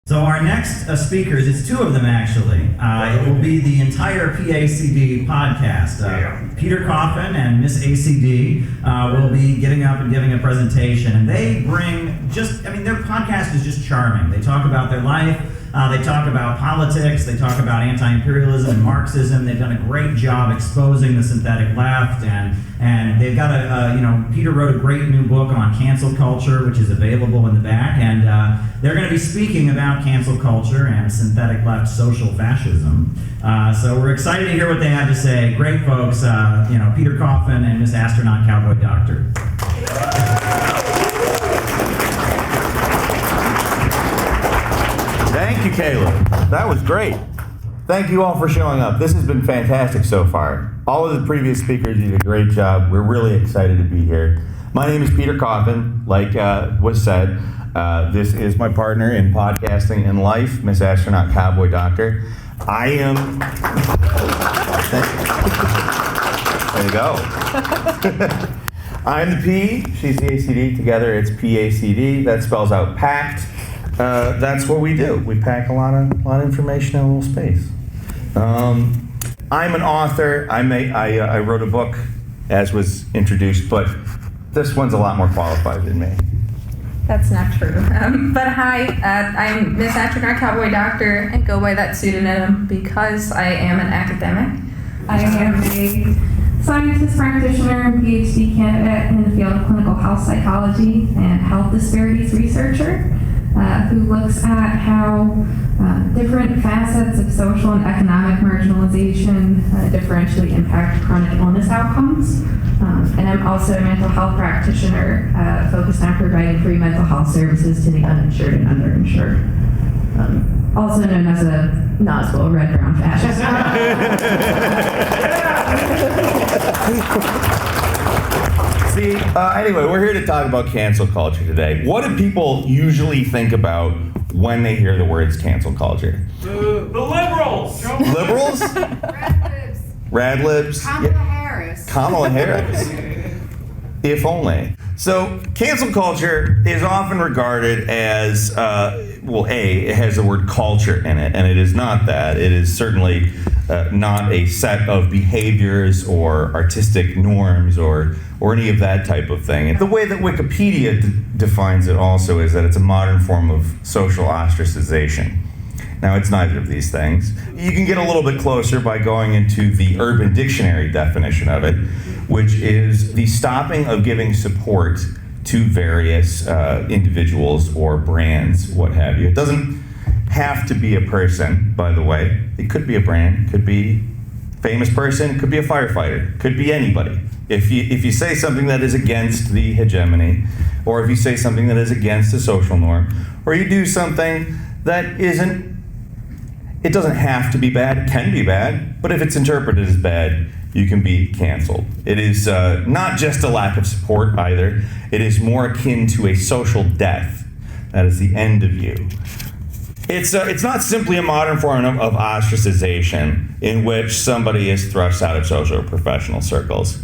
So our next speakers, it's two of them actually. It will be the entire PACD podcast. Peter Coffin and Miss ACD will be getting up and giving a presentation, and they bring their podcast is just charming. They talk about their life, they talk about politics, they talk about anti-imperialism and Marxism. They've done a great job exposing the synthetic left, and they've got Peter wrote a great new book on cancel culture, which is available in the back, and they're going to be speaking about cancel culture and synthetic left social fascism. So we're excited to hear what they have to say. Great folks, Peter Coffin and Miss Astronaut Cowboy Doctor. Thank you, Caleb. That was great. Thank you all for showing up. This has been fantastic so far. All of the previous speakers did a great job. We're really excited to be here. My name is Peter Coffin, like was said. This is my partner in podcasting and life, Miss Astronaut Cowboy Doctor. I am... There you go. I'm the P, she's the ACD. Together it's PACD. That spells out packed. That's what we do. We pack a lot of information in a little space. I'm an author. I wrote a book, as was introduced, but this one's a lot more qualified than me. That's not true. But hi, I'm Miss Astronaut Cowboy Doctor, and go by that pseudonym because I am an academic. I am a scientist practitioner and PhD candidate in the field of clinical health psychology and health disparities researcher. Who looks at how different facets of social and economic marginalization differentially impact chronic illness outcomes. And I'm also a mental health practitioner focused on providing free mental health services to the uninsured and underinsured. Also known as a Noswell red-brown fascist. See, anyway, we're here to talk about cancel culture today. What do people usually think about when they hear the words cancel culture? The liberals! Liberals? Rad libs. Kamala Harris. If only. So, cancel culture is often regarded as, it has the word culture in it, and it is not that. It is certainly not a set of behaviors or artistic norms or any of that type of thing. And the way that Wikipedia defines it also is that it's a modern form of social ostracization. Now, it's neither of these things. You can get a little bit closer by going into the Urban Dictionary definition of it, which is the stopping of giving support to various individuals or brands, what have you. It doesn't have to be a person, by the way. It could be a brand, could be a famous person, could be a firefighter, could be anybody. If you say something that is against the hegemony, or if you say something that is against the social norm, or you do something that isn't, it doesn't have to be bad, it can be bad, but if it's interpreted as bad, you can be canceled. It is not just a lack of support either, it is more akin to a social death. That is the end of you. It's not simply a modern form of ostracization in which somebody is thrust out of social or professional circles.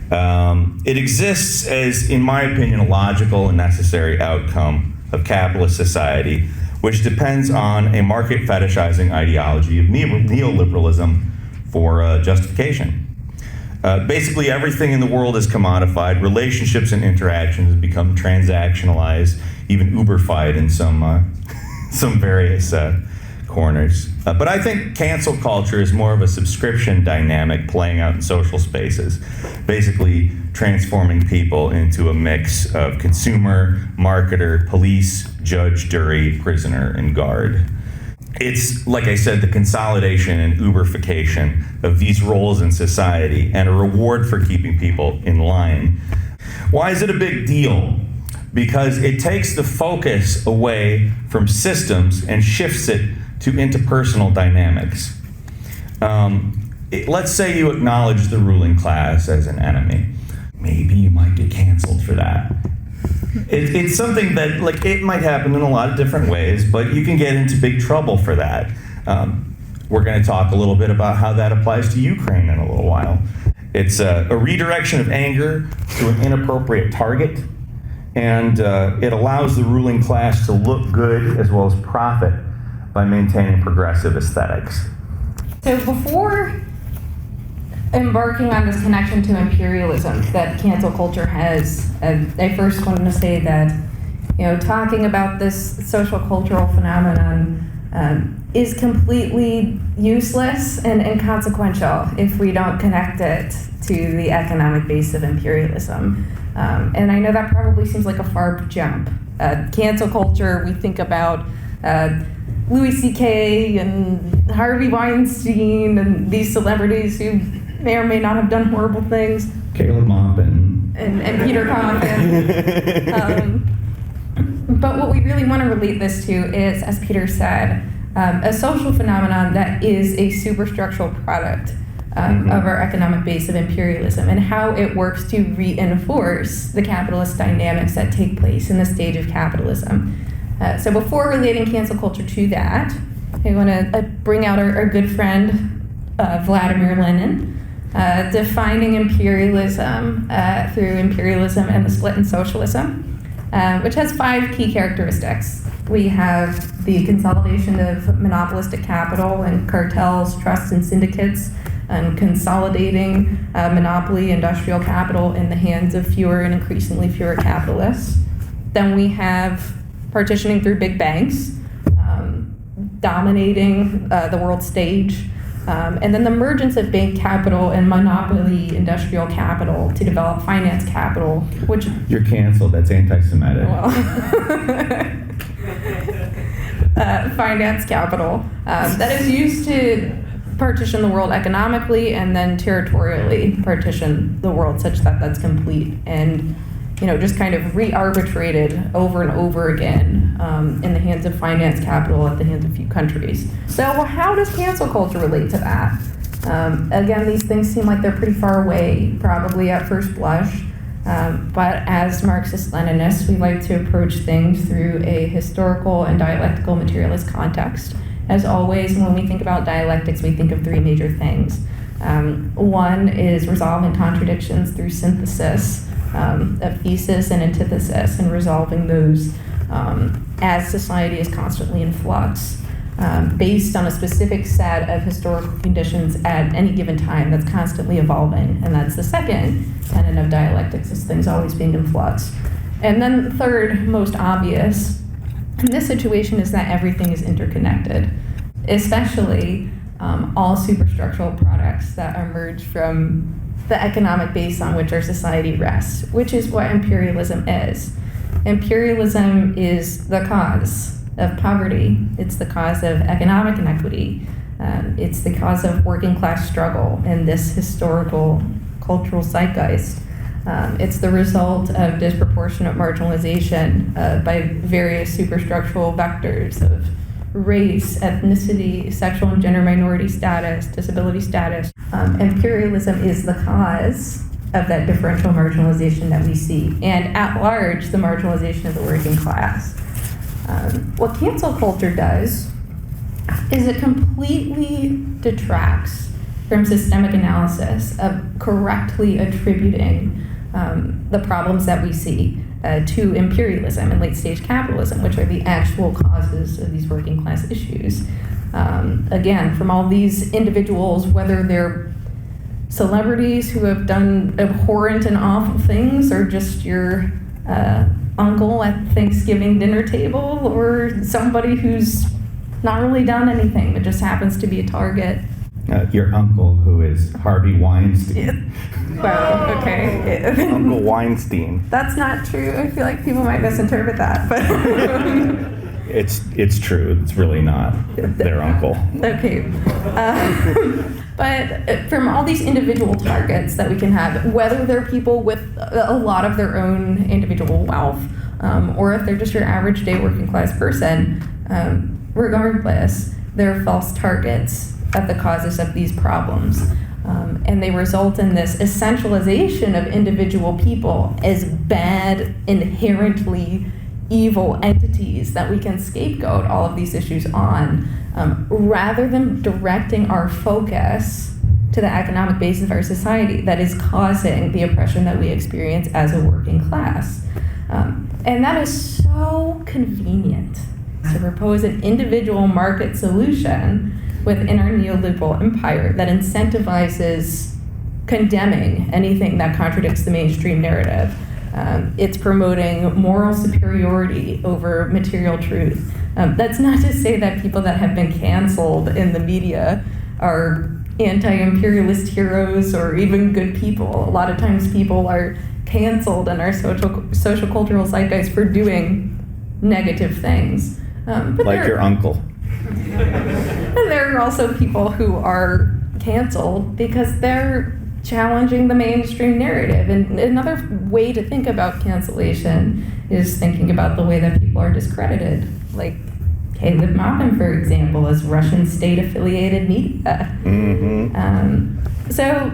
It exists as, in my opinion, a logical and necessary outcome of capitalist society, which depends on a market fetishizing ideology of neoliberalism for justification. Basically, everything in the world is commodified. Relationships and interactions have become transactionalized, even Uberfied in some various corners. But I think cancel culture is more of a subscription dynamic playing out in social spaces, basically transforming people into a mix of consumer, marketer, police, judge, jury, prisoner, and guard. It's, like I said, the consolidation and Uberification of these roles in society and a reward for keeping people in line. Why is it a big deal? Because it takes the focus away from systems and shifts it to interpersonal dynamics. Let's say you acknowledge the ruling class as an enemy. Maybe you might get canceled for that. It's something that, it might happen in a lot of different ways, but you can get into big trouble for that. We're going to talk a little bit about how that applies to Ukraine in a little while. It's a redirection of anger to an inappropriate target, and it allows the ruling class to look good as well as profit by maintaining progressive aesthetics. So before embarking on this connection to imperialism that cancel culture has, I first wanted to say that, talking about this social cultural phenomenon is completely useless and inconsequential if we don't connect it to the economic base of imperialism. And I know that probably seems like a far jump. Cancel culture, we think about Louis C.K. and Harvey Weinstein and these celebrities who may or may not have done horrible things. Caleb Maupin. And Peter Coffin. But what we really want to relate this to is, as Peter said, a social phenomenon that is a superstructural product of our economic base of imperialism and how it works to reinforce the capitalist dynamics that take place in the stage of capitalism. So before relating cancel culture to that, I want to bring out our good friend, Vladimir Lenin, defining imperialism through imperialism and the split in socialism, which has 5 key characteristics. We have the consolidation of monopolistic capital and cartels, trusts, and syndicates, and consolidating monopoly industrial capital in the hands of fewer and increasingly fewer capitalists. Then we have partitioning through big banks, dominating the world stage, and then the emergence of bank capital and monopoly industrial capital to develop finance capital, which... You're canceled. That's anti-Semitic. Well, finance capital that is used to partition the world economically and then territorially partition the world such that that's complete and just kind of re-arbitrated over and over again in the hands of finance capital at the hands of few countries. So how does cancel culture relate to that? Again, these things seem like they're pretty far away, probably at first blush, but as Marxist-Leninists, we like to approach things through a historical and dialectical materialist context. As always, when we think about dialectics, we think of 3 major things. One is resolving contradictions through synthesis of thesis and antithesis, and resolving those as society is constantly in flux, based on a specific set of historical conditions at any given time that's constantly evolving. And that's the second tenet of dialectics, is things always being in flux. And then the third, most obvious, in this situation, is that everything is interconnected, especially all superstructural products that emerge from the economic base on which our society rests, which is what imperialism is. Imperialism is the cause of poverty. It's the cause of economic inequity. It's the cause of working class struggle in this historical cultural zeitgeist. It's the result of disproportionate marginalization by various superstructural vectors of race, ethnicity, sexual and gender minority status, disability status. Imperialism is the cause of that differential marginalization that we see, and at large, the marginalization of the working class. What cancel culture does is it completely detracts from systemic analysis of correctly attributing the problems that we see to imperialism and late-stage capitalism, which are the actual causes of these working class issues. Again, from all these individuals, whether they're celebrities who have done abhorrent and awful things, or just your uncle at Thanksgiving dinner table, or somebody who's not really done anything but just happens to be a target. Your uncle, who is Harvey Weinstein. Well, okay. Uncle Weinstein. That's not true. I feel like people might misinterpret that, but It's true. It's really not their uncle. okay. But from all these individual targets that we can have, whether they're people with a lot of their own individual wealth, or if they're just your average day working class person, regardless, they're false targets of the causes of these problems. And they result in this essentialization of individual people as bad, inherently evil entities that we can scapegoat all of these issues on, rather than directing our focus to the economic base of our society that is causing the oppression that we experience as a working class. And that is so convenient to propose an individual market solution within our neoliberal empire that incentivizes condemning anything that contradicts the mainstream narrative. It's promoting moral superiority over material truth. That's not to say that people that have been canceled in the media are anti-imperialist heroes or even good people. A lot of times people are canceled in our social cultural zeitgeist for doing negative things. But like your uncle. And there are also people who are canceled because they're challenging the mainstream narrative. And another way to think about cancellation is thinking about the way that people are discredited. Like Kyiv Maupin, for example, is Russian state-affiliated media. So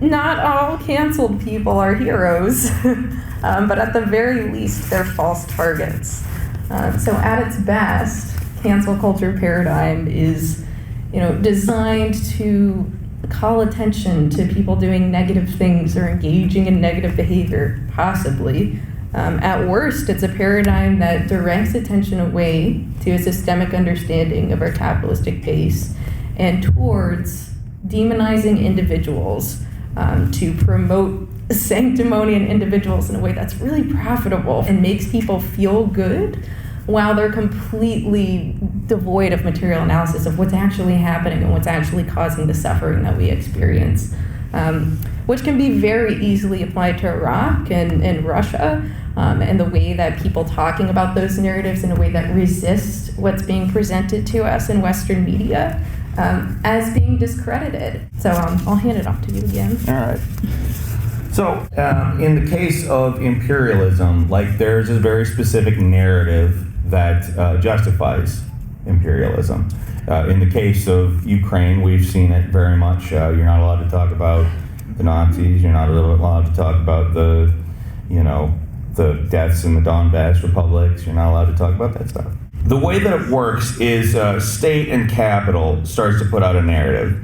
not all canceled people are heroes, but at the very least, they're false targets. So at its best, cancel culture paradigm is, designed to call attention to people doing negative things or engaging in negative behavior, possibly. At worst, it's a paradigm that directs attention away to a systemic understanding of our capitalistic base and towards demonizing individuals to promote sanctimonious individuals in a way that's really profitable and makes people feel good while they're completely devoid of material analysis of what's actually happening and what's actually causing the suffering that we experience, which can be very easily applied to Iraq and Russia, and the way that people talking about those narratives in a way that resists what's being presented to us in Western media as being discredited. So I'll hand it off to you again. All right. So, in the case of imperialism, there's a very specific narrative that justifies imperialism. In the case of Ukraine, we've seen it very much. You're not allowed to talk about the Nazis. You're not allowed to talk about the deaths in the Donbass republics. You're not allowed to talk about that stuff. The way that it works is state and capital starts to put out a narrative.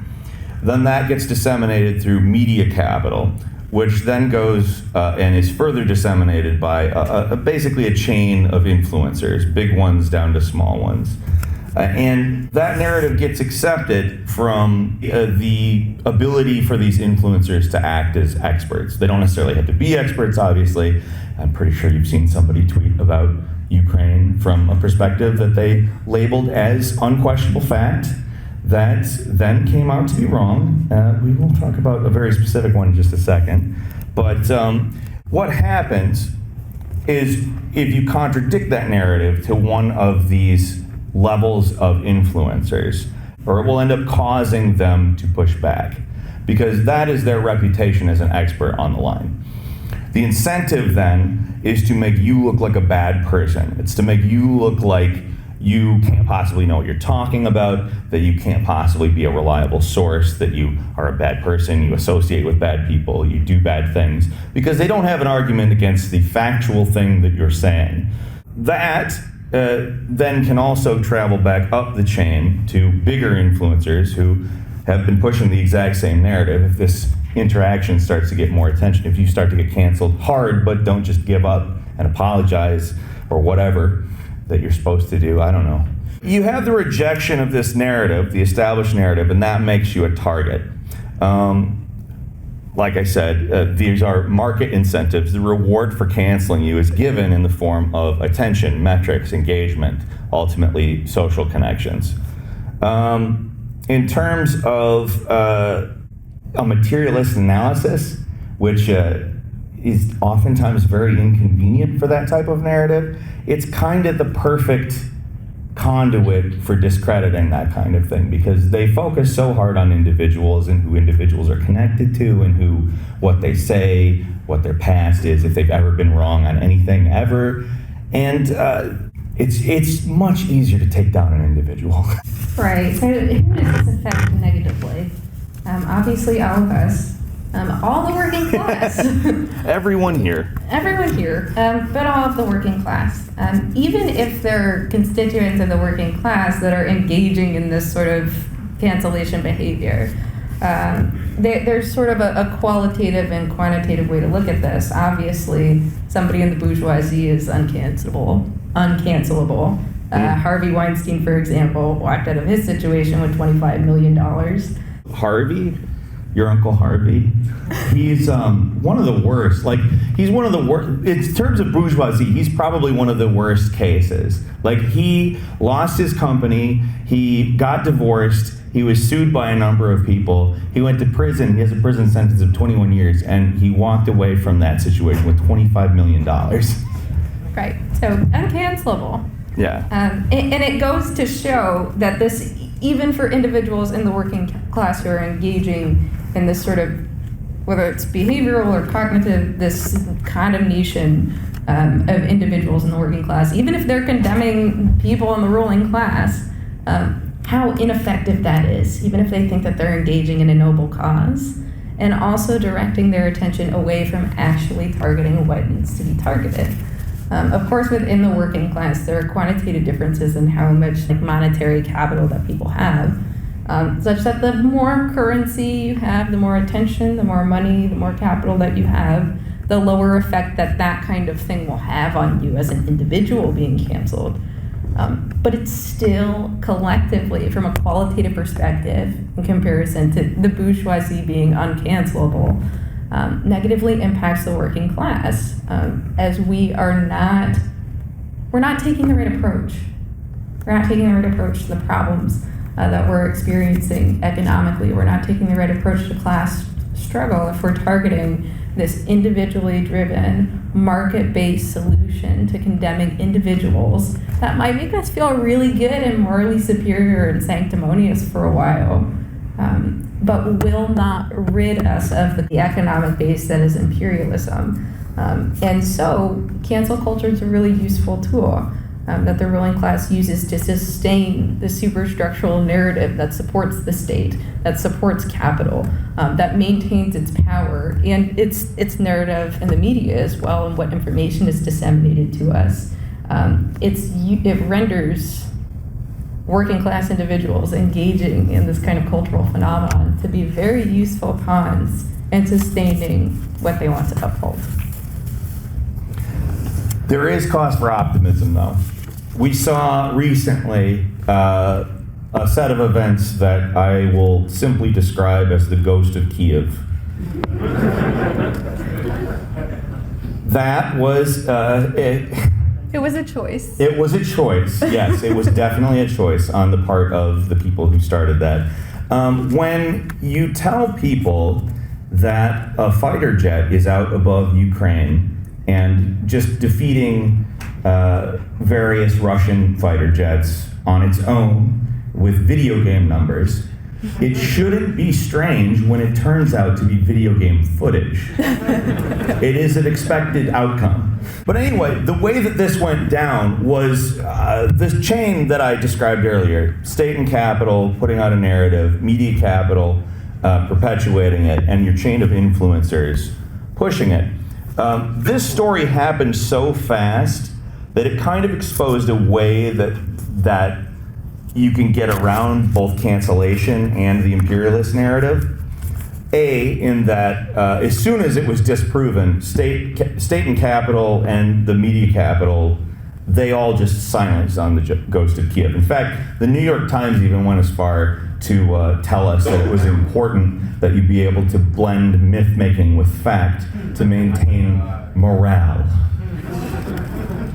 Then that gets disseminated through media capital, which then goes and is further disseminated by basically a chain of influencers, big ones down to small ones. And that narrative gets accepted from the ability for these influencers to act as experts. They don't necessarily have to be experts, obviously. I'm pretty sure you've seen somebody tweet about Ukraine from a perspective that they labeled as unquestionable fact that then came out to be wrong. We will talk about a very specific one in just a second. But what happens is if you contradict that narrative to one of these levels of influencers, or it will end up causing them to push back, because that is their reputation as an expert on the line. The incentive then is to make you look like a bad person. It's to make you look like you can't possibly know what you're talking about, that you can't possibly be a reliable source, that you are a bad person, you associate with bad people, you do bad things, because they don't have an argument against the factual thing that you're saying. That then can also travel back up the chain to bigger influencers who have been pushing the exact same narrative. If this interaction starts to get more attention, if you start to get canceled hard but don't just give up and apologize or whatever that you're supposed to do, I don't know. You have the rejection of this narrative, the established narrative, and that makes you a target. Like I said, these are market incentives. The reward for canceling you is given in the form of attention, metrics, engagement, ultimately social connections. In terms of a materialist analysis, which is oftentimes very inconvenient for that type of narrative, it's kind of the perfect conduit for discrediting that kind of thing, because they focus so hard on individuals and who individuals are connected to and what they say, what their past is, if they've ever been wrong on anything ever. And it's much easier to take down an individual. Right. So who does this affect negatively? Obviously all of us. All the working class. Everyone here. Everyone here, but all of the working class. Even if they're constituents of the working class that are engaging in this sort of cancellation behavior, there's sort of a qualitative and quantitative way to look at this. Obviously, somebody in the bourgeoisie is uncancelable. Harvey Weinstein, for example, walked out of his situation with $25 million. Harvey? Your Uncle Harvey? He's one of the worst. Like, he's one of the worst. In terms of bourgeoisie, he's probably one of the worst cases. Like, he lost his company, he got divorced, he was sued by a number of people, he went to prison, he has a prison sentence of 21 years, and he walked away from that situation with $25 million. Right, so uncancelable. Yeah. And it goes to show that this, even for individuals in the working class who are engaging in this sort of, whether it's behavioral or cognitive, this condemnation of individuals in the working class, even if they're condemning people in the ruling class, how ineffective that is, even if they think that they're engaging in a noble cause, and also directing their attention away from actually targeting what needs to be targeted. Of course, within the working class, there are quantitative differences in how much monetary capital that people have, such that the more currency you have, the more attention, the more money, the more capital that you have, the lower effect that that kind of thing will have on you as an individual being canceled. But it's still collectively, from a qualitative perspective, in comparison to the bourgeoisie being uncancelable, negatively impacts the working class, as we're not taking the right approach. We're not taking the right approach to the problems that we're experiencing economically. We're not taking the right approach to class struggle if we're targeting this individually driven, market-based solution to condemning individuals that might make us feel really good and morally superior and sanctimonious for a while, but will not rid us of the economic base that is imperialism. And so cancel culture is a really useful tool that the ruling class uses to sustain the superstructural narrative that supports the state, that supports capital, that maintains its power and its narrative in the media as well, and what information is disseminated to us. It renders working class individuals engaging in this kind of cultural phenomenon to be very useful pawns in sustaining what they want to uphold. There is cause for optimism, though. We saw recently a set of events that I will simply describe as the ghost of Kyiv. That was It was a choice. It was a choice, yes. It was definitely a choice on the part of the people who started that. When you tell people that a fighter jet is out above Ukraine and just defeating various Russian fighter jets on its own with video game numbers, it shouldn't be strange when it turns out to be video game footage. It is an expected outcome. But anyway, the way that this went down was this chain that I described earlier: state and capital putting out a narrative, media capital perpetuating it, and your chain of influencers pushing it. This story happened so fast that it kind of exposed a way that you can get around both cancellation and the imperialist narrative. In that as soon as it was disproven, state and capital and the media capital, they all just silenced on the ghost of Kyiv. In fact, the New York Times even went as far to tell us that it was important that you be able to blend myth-making with fact to maintain morale.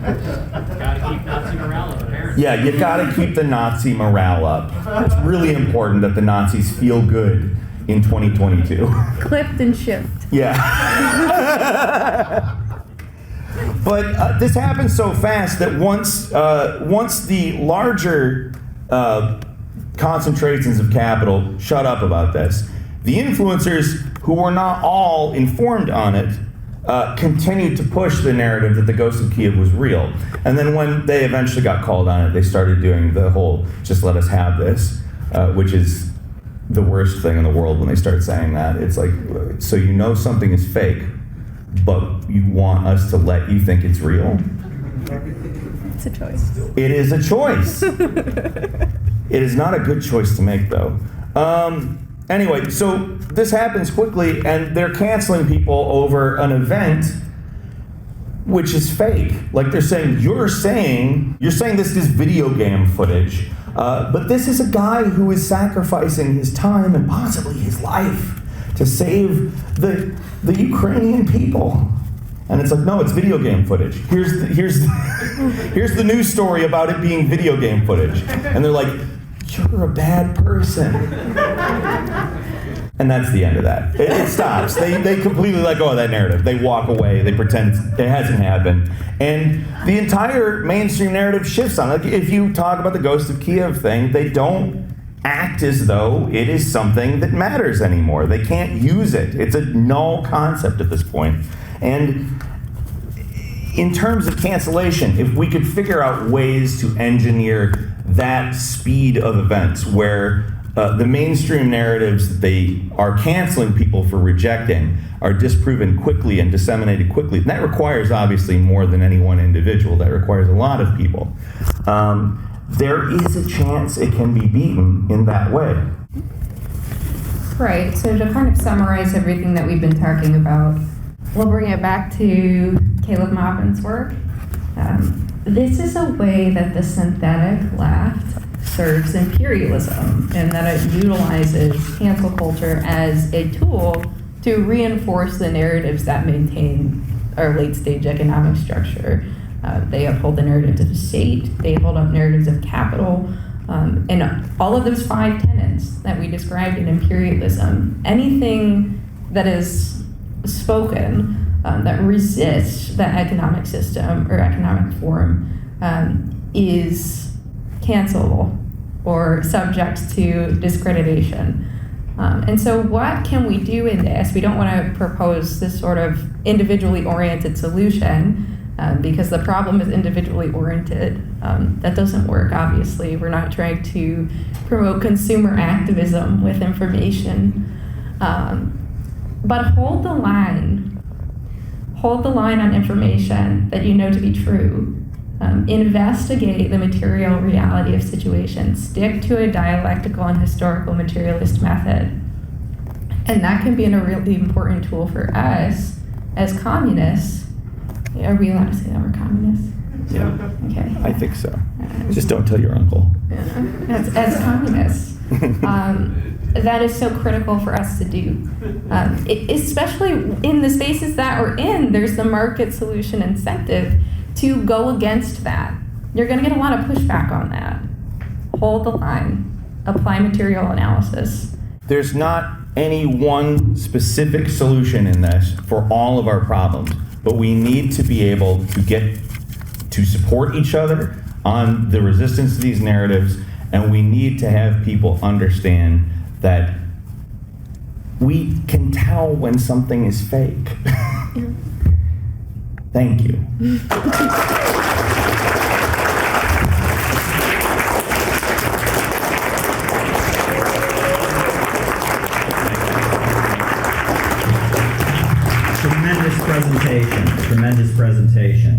Gotta keep Nazi morale up, apparently. Yeah, you gotta keep the Nazi morale up. It's really important that the Nazis feel good in 2022. Clipped and shipped. Yeah. But this happened so fast that once the larger concentrations of capital shut up about this, the influencers who were not all informed on it continued to push the narrative that the ghost of Kyiv was real. And then when they eventually got called on it, they started doing the whole "just let us have this," which is the worst thing in the world when they start saying that. It's like, so you know something is fake, but you want us to let you think it's real? It's a choice. It is a choice. It is not a good choice to make, though. Anyway, so this happens quickly, and they're canceling people over an event which is fake. Like they're saying, you're saying this is video game footage, but this is a guy who is sacrificing his time and possibly his life to save the Ukrainian people. And it's like, no, it's video game footage. Here's the news story about it being video game footage. And they're like, you're a bad person. And that's the end of that. It stops. They completely let go of that narrative. They walk away. They pretend it hasn't happened. And the entire mainstream narrative shifts on it. Like if you talk about the Ghost of Kyiv thing, they don't act as though it is something that matters anymore. They can't use it. It's a null concept at this point. And in terms of cancellation, if we could figure out ways to engineer that speed of events where the mainstream narratives that they are canceling people for rejecting are disproven quickly and disseminated quickly, and that requires obviously more than any one individual. That requires a lot of people. There is a chance it can be beaten in that way. Right, so to kind of summarize everything that we've been talking about, we'll bring it back to Caleb Maupin's work. This is a way that the synthetic left serves imperialism, and that it utilizes cancel culture as a tool to reinforce the narratives that maintain our late-stage economic structure. They uphold the narratives of the state, they hold up narratives of capital, and all of those 5 tenets that we described in imperialism, anything that is spoken that resists that economic system or economic form is cancelable or subject to discreditation. And so what can we do in this? We don't want to propose this sort of individually oriented solution because the problem is individually oriented. That doesn't work, obviously. We're not trying to promote consumer activism with information. But hold the line. Hold the line on information that you know to be true. Investigate the material reality of situations. Stick to a dialectical and historical materialist method. And that can be a really important tool for us as communists. Are we allowed to say that we're communists? Yeah. Okay. I think so. Just don't tell your uncle. As communists. That is so critical for us to do. Especially in the spaces that we're in, there's the market solution incentive to go against that. You're going to get a lot of pushback on that. Hold the line. Apply material analysis. There's not any one specific solution in this for all of our problems, but we need to be able to get to support each other on the resistance to these narratives, and we need to have people understand that we can tell when something is fake. Thank you. Tremendous presentation.